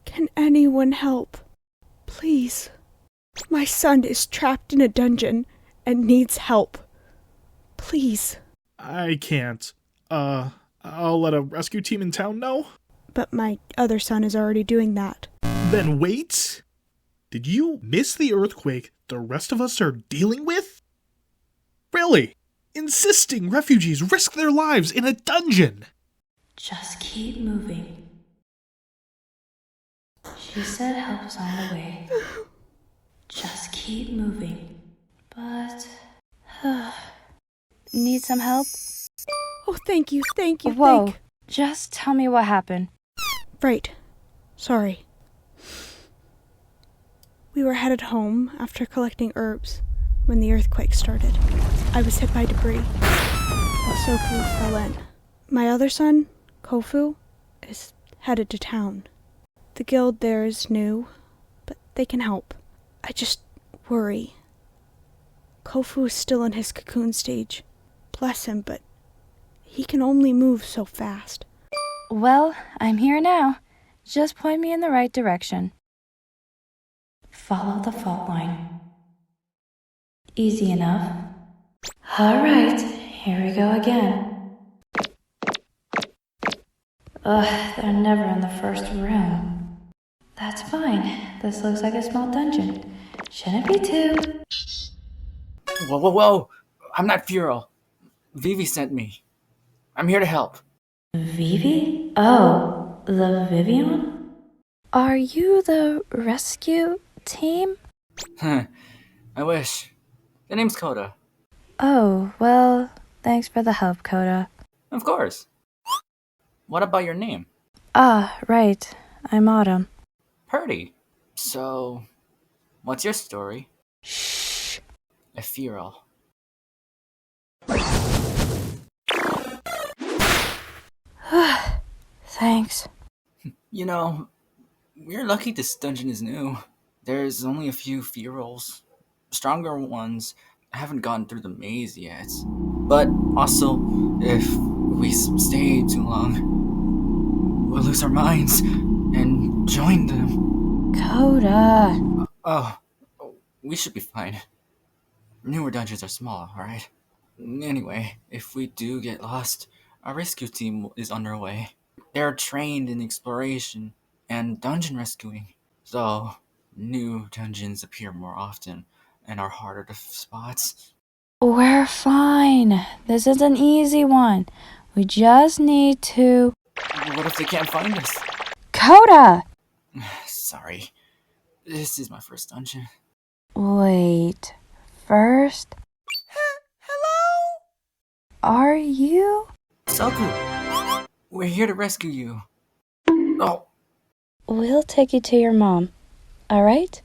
Can anyone help? Please. My son is trapped in a dungeon and needs help. Please. I can't. I'll let a rescue team in town know. But my other son is already doing that. Then wait. Did you miss the earthquake the rest of us are dealing with? Really? Insisting refugees risk their lives in a dungeon? Just keep moving. She said help is on the way. Just keep moving. But... Need some help? Oh, thank you. Whoa, just tell me what happened. Right. Sorry. We were headed home after collecting herbs when the earthquake started. I was hit by debris. Soku fell in. My other son, Kofu, is headed to town. The guild there is new, but they can help. I just worry. Kofu is still in his cocoon stage. Bless him, but he can only move so fast. Well, I'm here now. Just point me in the right direction. Follow the fault line. Easy enough. Alright, here we go again. They're never in the first room. That's fine. This looks like a small dungeon. Shouldn't be too. Whoa. I'm not Furo. Vivi sent me. I'm here to help. Vivi? Oh, the Vivian? Are you the rescue team? I wish. The name's Koda. Oh, well, thanks for the help, Koda. Of course. What about your name? Ah, right. I'm Autumn. Purdy. So, what's your story? Shh. Ethereal. Thanks. You know, we're lucky this dungeon is new. There's only a few Ethereals. Stronger ones haven't gone through the maze yet. But also, if we stay too long, we'll lose our minds and join them. Koda. Oh, we should be fine. Newer dungeons are small, alright? Anyway, if we do get lost, our rescue team is underway. They're trained in exploration and dungeon rescuing, so new dungeons appear more often and are harder to spot. We're fine. This is an easy one. We just need to... What if they can't find us? Koda! Sorry. This is my first dungeon. Wait. First... Hello? Are you... Soku! We're here to rescue you. Oh! We'll take you to your mom. Alright?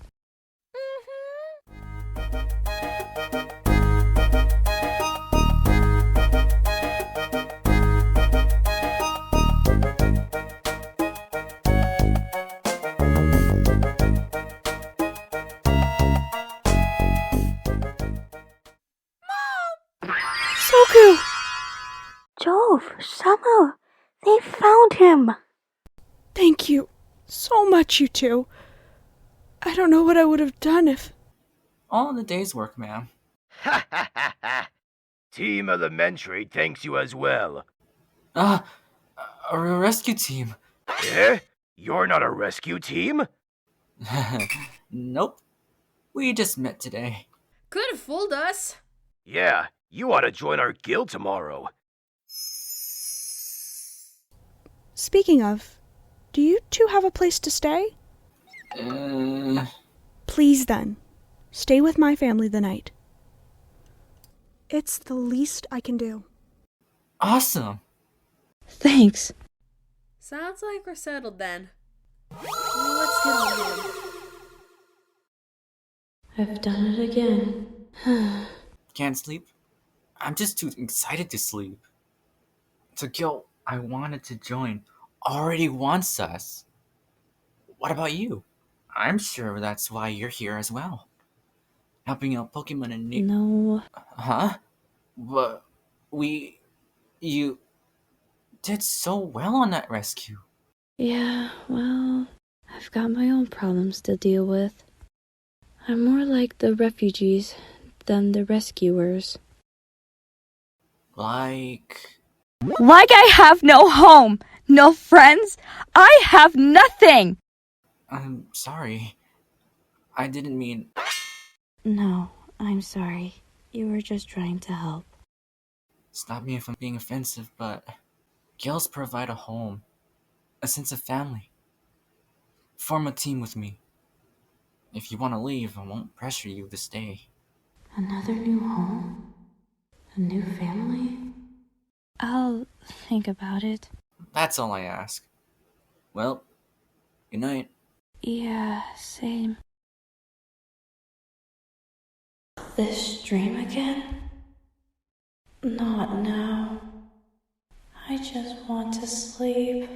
Soku! Jove, Summer, they found him. Thank you so much, you two. I don't know what I would have done if... All in the day's work, ma'am. Ha ha ha ha! Team Elementary thanks you as well. A rescue team. Eh? You're not a rescue team? Nope. We just met today. Could have fooled us. Yeah, you ought to join our guild tomorrow. Speaking of, do you two have a place to stay? Please then, stay with my family the night. It's the least I can do. Awesome. Thanks. Sounds like we're settled then. Well, let's get on home. I've done it again. Can't sleep? I'm just too excited to sleep. The guild I wanted to join already wants us. What about you? I'm sure that's why you're here as well. Helping out Pokemon in need. No. Huh? But you did so well on that rescue. Yeah, well, I've got my own problems to deal with. I'm more like the refugees than the rescuers. Like... Like I have no home, no friends. I have nothing. I'm sorry. I didn't mean... No, I'm sorry. You were just trying to help. Stop me if I'm being offensive, but... Girls provide a home. A sense of family. Form a team with me. If you want to leave, I won't pressure you to stay. Another new home? A new family? I'll think about it. That's all I ask. Well, good night. Yeah, same. This dream again? Not now. I just want to sleep.